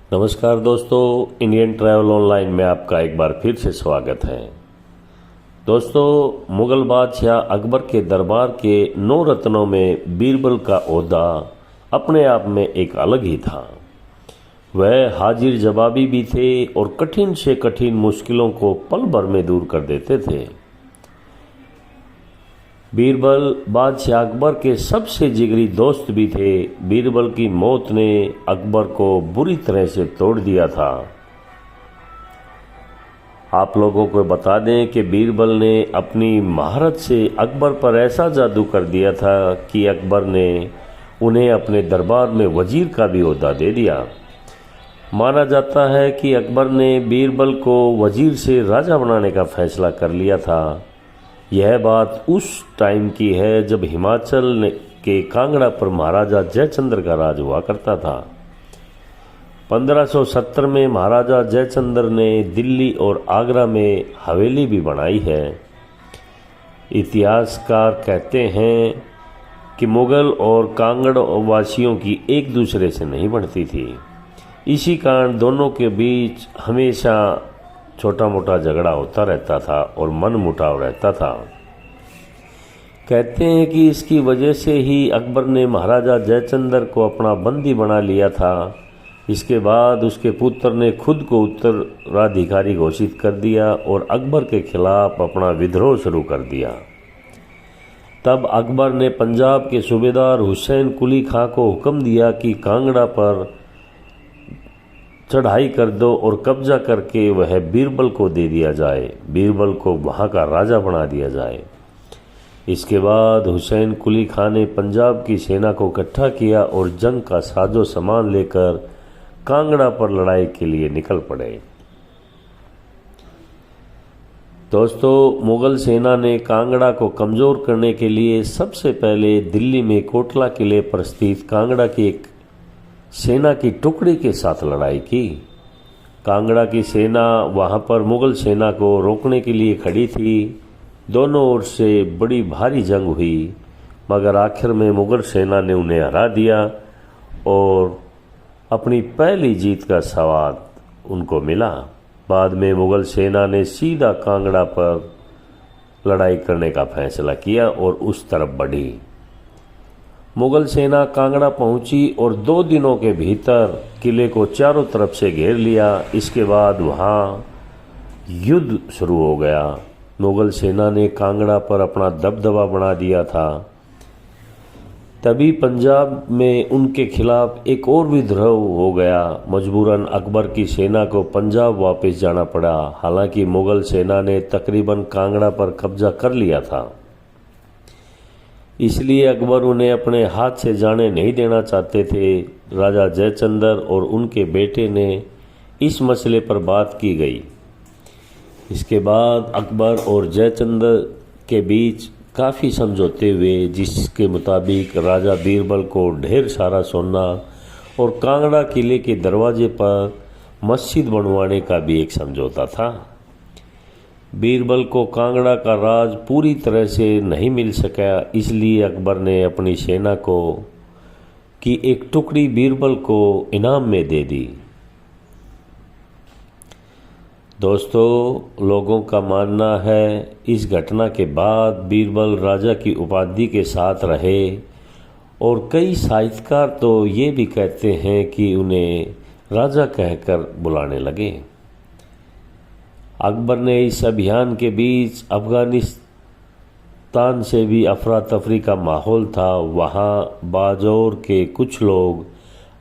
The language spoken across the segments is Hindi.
नमस्कार दोस्तों, इंडियन ट्रैवल ऑनलाइन में आपका एक बार फिर से स्वागत है। दोस्तों, मुगल बादशाह अकबर के दरबार के 9 रत्नों में बीरबल का ओहदा अपने आप में एक अलग ही था। वह हाजिर जवाबी भी थे और कठिन से कठिन मुश्किलों को पल भर में दूर कर देते थे। बीरबल बादशाह अकबर के सबसे जिगरी दोस्त भी थे। बीरबल की मौत ने अकबर को बुरी तरह से तोड़ दिया था। आप लोगों को बता दें कि बीरबल ने अपनी महारत से अकबर पर ऐसा जादू कर दिया था कि अकबर ने उन्हें अपने दरबार में वजीर का भी ओहदा दे दिया। माना जाता है कि अकबर ने बीरबल को वजीर से राजा बनाने का फैसला कर लिया था। यह बात उस टाइम की है जब हिमाचल के कांगड़ा पर महाराजा जयचंद्र का राज हुआ करता था। 1570 में महाराजा जयचंद्र ने दिल्ली और आगरा में हवेली भी बनाई है। इतिहासकार कहते हैं कि मुगल और कांगड़ वासियों की एक दूसरे से नहीं बनती थी। इसी कारण दोनों के बीच हमेशा छोटा मोटा झगड़ा होता रहता था और मन मुटाव रहता था। कहते हैं कि इसकी वजह से ही अकबर ने महाराजा जयचंद्र को अपना बंदी बना लिया था। इसके बाद उसके पुत्र ने खुद को उत्तराधिकारी घोषित कर दिया और अकबर के खिलाफ अपना विद्रोह शुरू कर दिया। तब अकबर ने पंजाब के सूबेदार हुसैन कुली खां को हुक्म दिया कि कांगड़ा पर चढ़ाई कर दो और कब्जा करके वह बीरबल को दे दिया जाए, बीरबल को वहाँ का राजा बना दिया जाए। इसके बाद हुसैन कुली खां ने पंजाब की सेना को इकट्ठा किया और जंग का साजो सामान लेकर कांगड़ा पर लड़ाई के लिए निकल पड़े। दोस्तों, मुगल सेना ने कांगड़ा को कमज़ोर करने के लिए सबसे पहले दिल्ली में कोटला किले पर स्थित कांगड़ा की एक सेना की टुकड़ी के साथ लड़ाई की। कांगड़ा की सेना वहां पर मुगल सेना को रोकने के लिए खड़ी थी। दोनों ओर से बड़ी भारी जंग हुई, मगर आखिर में मुगल सेना ने उन्हें हरा दिया और अपनी पहली जीत का स्वाद उनको मिला। बाद में मुगल सेना ने सीधा कांगड़ा पर लड़ाई करने का फैसला किया और उस तरफ बढ़ी। मुगल सेना कांगड़ा पहुंची और 2 दिनों के भीतर किले को चारों तरफ से घेर लिया। इसके बाद वहां युद्ध शुरू हो गया। मुगल सेना ने कांगड़ा पर अपना दबदबा बना दिया था। तभी पंजाब में उनके खिलाफ एक और विद्रोह हो गया। मजबूरन अकबर की सेना को पंजाब वापस जाना पड़ा। हालांकि मुगल सेना ने तकरीबन कांगड़ा पर कब्जा कर लिया था, इसलिए अकबर उन्हें अपने हाथ से जाने नहीं देना चाहते थे। राजा जयचंद्र और उनके बेटे ने इस मसले पर बात की गई। इसके बाद अकबर और जयचंद्र के बीच काफ़ी समझौते हुए, जिसके मुताबिक राजा बीरबल को ढेर सारा सोना और कांगड़ा किले के दरवाजे पर मस्जिद बनवाने का भी एक समझौता था। बीरबल को कांगड़ा का राज पूरी तरह से नहीं मिल सका, इसलिए अकबर ने अपनी सेना को की एक टुकड़ी बीरबल को इनाम में दे दी। दोस्तों, लोगों का मानना है इस घटना के बाद बीरबल राजा की उपाधि के साथ रहे और कई साहित्यकार तो ये भी कहते हैं कि उन्हें राजा कहकर बुलाने लगे। अकबर ने इस अभियान के बीच अफगानिस्तान से भी अफरा तफरी का माहौल था। वहाँ बाजौर के कुछ लोग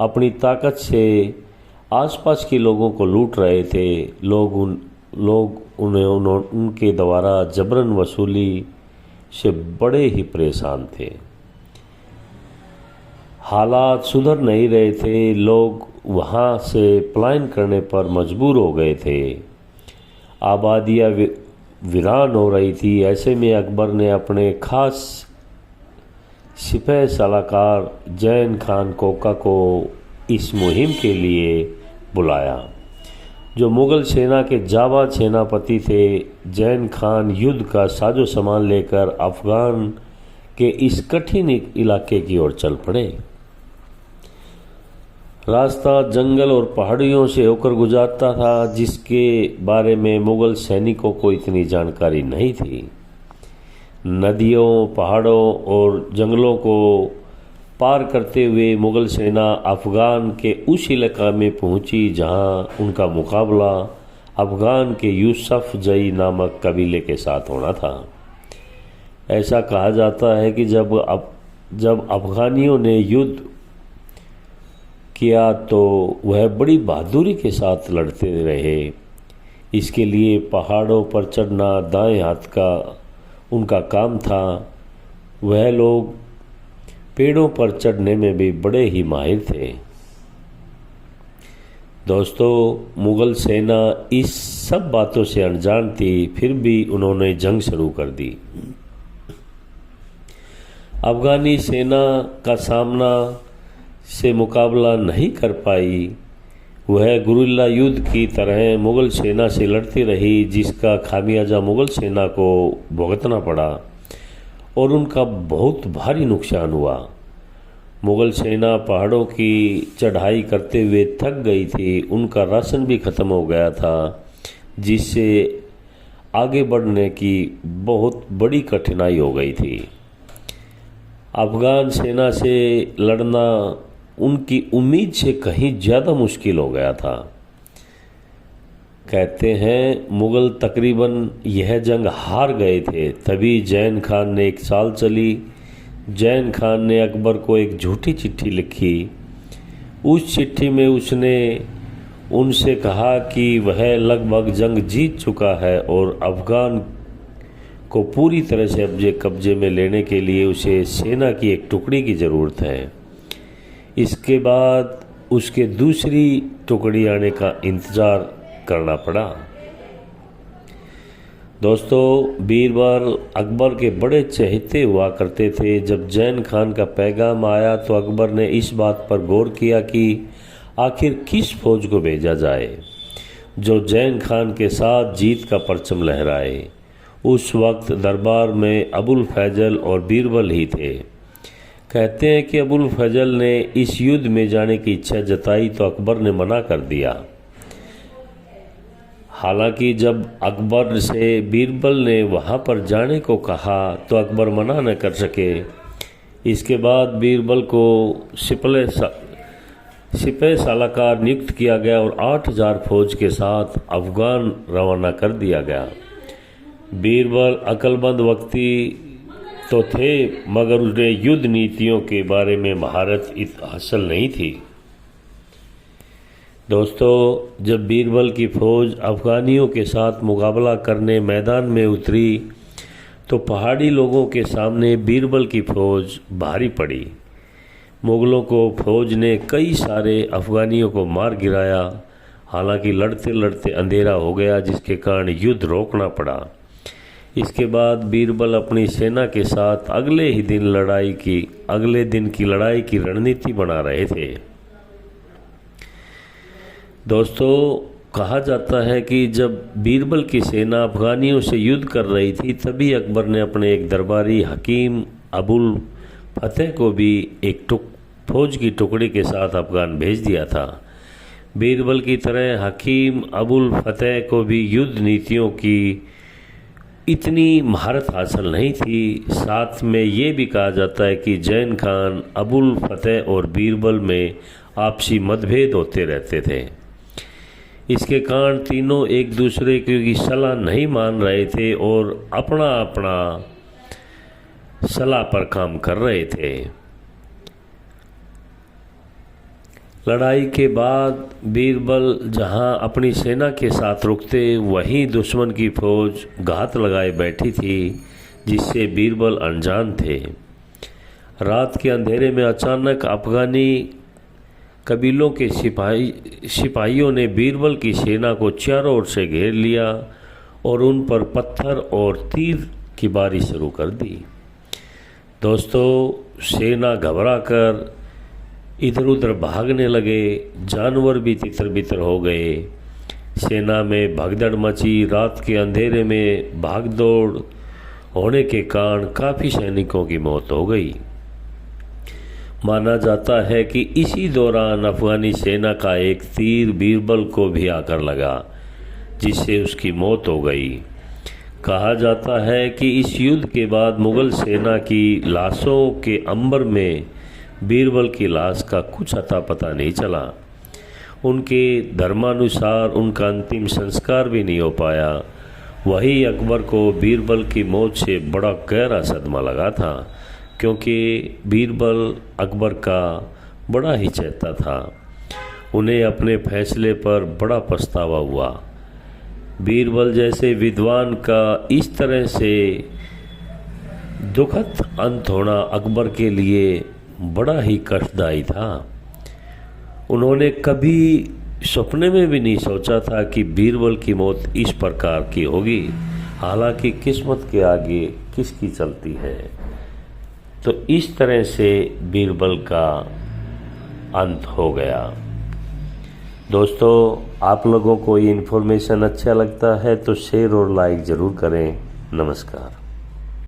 अपनी ताकत से आसपास के लोगों को लूट रहे थे। उनके द्वारा जबरन वसूली से बड़े ही परेशान थे। हालात सुधर नहीं रहे थे। लोग वहाँ से पलायन करने पर मजबूर हो गए थे। आबादियाँ वीरान हो रही थी। ऐसे में अकबर ने अपने खास सिपह सलाहकार जैन खान कोका को इस मुहिम के लिए बुलाया, जो मुगल सेना के जाबाज सेनापति थे। जैन खान युद्ध का साजो सामान लेकर अफगान के इस कठिन इलाके की ओर चल पड़े। रास्ता जंगल और पहाड़ियों से होकर गुजरता था, जिसके बारे में मुगल सैनिकों को इतनी जानकारी नहीं थी। नदियों, पहाड़ों और जंगलों को पार करते हुए मुगल सेना अफ़गान के उस इलाका में पहुंची जहां उनका मुकाबला अफ़गान के यूसुफ जई नामक कबीले के साथ होना था। ऐसा कहा जाता है कि जब अफ़गानियों ने युद्ध किया तो वह बड़ी बहादुरी के साथ लड़ते रहे। इसके लिए पहाड़ों पर चढ़ना दाएं हाथ का उनका काम था। वह लोग पेड़ों पर चढ़ने में भी बड़े ही माहिर थे। दोस्तों, मुगल सेना इस सब बातों से अनजान थी, फिर भी उन्होंने जंग शुरू कर दी। अफ़गानी सेना का सामना से मुकाबला नहीं कर पाई। वह गुरिल्ला युद्ध की तरह मुगल सेना से लड़ती रही, जिसका खामियाजा मुगल सेना को भुगतना पड़ा और उनका बहुत भारी नुकसान हुआ। मुगल सेना पहाड़ों की चढ़ाई करते हुए थक गई थी। उनका राशन भी ख़त्म हो गया था, जिससे आगे बढ़ने की बहुत बड़ी कठिनाई हो गई थी। अफ़गान सेना से लड़ना उनकी उम्मीद से कहीं ज़्यादा मुश्किल हो गया था। कहते हैं मुगल तकरीबन यह जंग हार गए थे। तभी जैन खान ने एक चाल चली। जैन खान ने अकबर को एक झूठी चिट्ठी लिखी। उस चिट्ठी में उसने उनसे कहा कि वह लगभग जंग जीत चुका है और अफ़गान को पूरी तरह से कब्जे में लेने के लिए उसे सेना की एक टुकड़ी की ज़रूरत है। इसके बाद उसके दूसरी टुकड़ी आने का इंतज़ार करना पड़ा। दोस्तों, बीरबल अकबर के बड़े चहेते हुआ करते थे। जब जैन खान का पैगाम आया तो अकबर ने इस बात पर गौर किया कि आखिर किस फौज को भेजा जाए जो जैन खान के साथ जीत का परचम लहराए। उस वक्त दरबार में अबुल फैजल और बीरबल ही थे। कहते हैं कि अबुल फैजल ने इस युद्ध में जाने की इच्छा जताई तो अकबर ने मना कर दिया। हालांकि जब अकबर से बीरबल ने वहां पर जाने को कहा तो अकबर मना न कर सके। इसके बाद बीरबल को सिपह सलाहकार नियुक्त किया गया और 8000 फौज के साथ अफ़गान रवाना कर दिया गया। बीरबल अक्लमंद व्यक्ति तो थे, मगर उन्हें युद्ध नीतियों के बारे में महारत हासिल नहीं थी। दोस्तों, जब बीरबल की फ़ौज अफ़गानियों के साथ मुकाबला करने मैदान में उतरी तो पहाड़ी लोगों के सामने बीरबल की फ़ौज भारी पड़ी। मुग़लों को फ़ौज ने कई सारे अफ़गानियों को मार गिराया। हालांकि लड़ते लड़ते अंधेरा हो गया, जिसके कारण युद्ध रोकना पड़ा। इसके बाद बीरबल अपनी सेना के साथ अगले दिन की लड़ाई की रणनीति बना रहे थे। दोस्तों, कहा जाता है कि जब बीरबल की सेना अफ़गानियों से युद्ध कर रही थी तभी अकबर ने अपने एक दरबारी हकीम अबुल फतेह को भी एक फौज की टुकड़ी के साथ अफ़गान भेज दिया था। बीरबल की तरह हकीम अबुल फतेह को भी युद्ध नीतियों की इतनी महारत हासिल नहीं थी। साथ में ये भी कहा जाता है कि जैन खान, अबुल फतेह और बीरबल में आपसी मतभेद होते रहते थे। इसके कारण तीनों एक दूसरे की सलाह नहीं मान रहे थे और अपना अपना सलाह पर काम कर रहे थे। लड़ाई के बाद बीरबल जहां अपनी सेना के साथ रुकते, वहीं दुश्मन की फौज घात लगाए बैठी थी, जिससे बीरबल अनजान थे। रात के अंधेरे में अचानक अफ़गानी कबीलों के सिपाहियों ने बीरबल की सेना को चारों ओर से घेर लिया और उन पर पत्थर और तीर की बारी शुरू कर दी। दोस्तों, सेना घबराकर इधर उधर भागने लगे। जानवर भी तितर बितर हो गए। सेना में भगदड़ मची। रात के अंधेरे में भागदौड़ होने के कारण काफ़ी सैनिकों की मौत हो गई। माना जाता है कि इसी दौरान अफगानी सेना का एक तीर बीरबल को भी आकर लगा, जिससे उसकी मौत हो गई। कहा जाता है कि इस युद्ध के बाद मुगल सेना की लाशों के अंबर में बीरबल की लाश का कुछ अता पता नहीं चला। उनके धर्मानुसार उनका अंतिम संस्कार भी नहीं हो पाया। वही अकबर को बीरबल की मौत से बड़ा गहरा सदमा लगा था, क्योंकि बीरबल अकबर का बड़ा ही चहेता था। उन्हें अपने फैसले पर बड़ा पछतावा हुआ। बीरबल जैसे विद्वान का इस तरह से दुखद अंत होना अकबर के लिए बड़ा ही कष्टदायी था। उन्होंने कभी सपने में भी नहीं सोचा था कि बीरबल की मौत इस प्रकार की होगी। हालांकि किस्मत के आगे किसकी चलती है। तो इस तरह से बीरबल का अंत हो गया। दोस्तों, आप लोगों को ये इन्फॉर्मेशन अच्छा लगता है तो शेयर और लाइक ज़रूर करें। नमस्कार।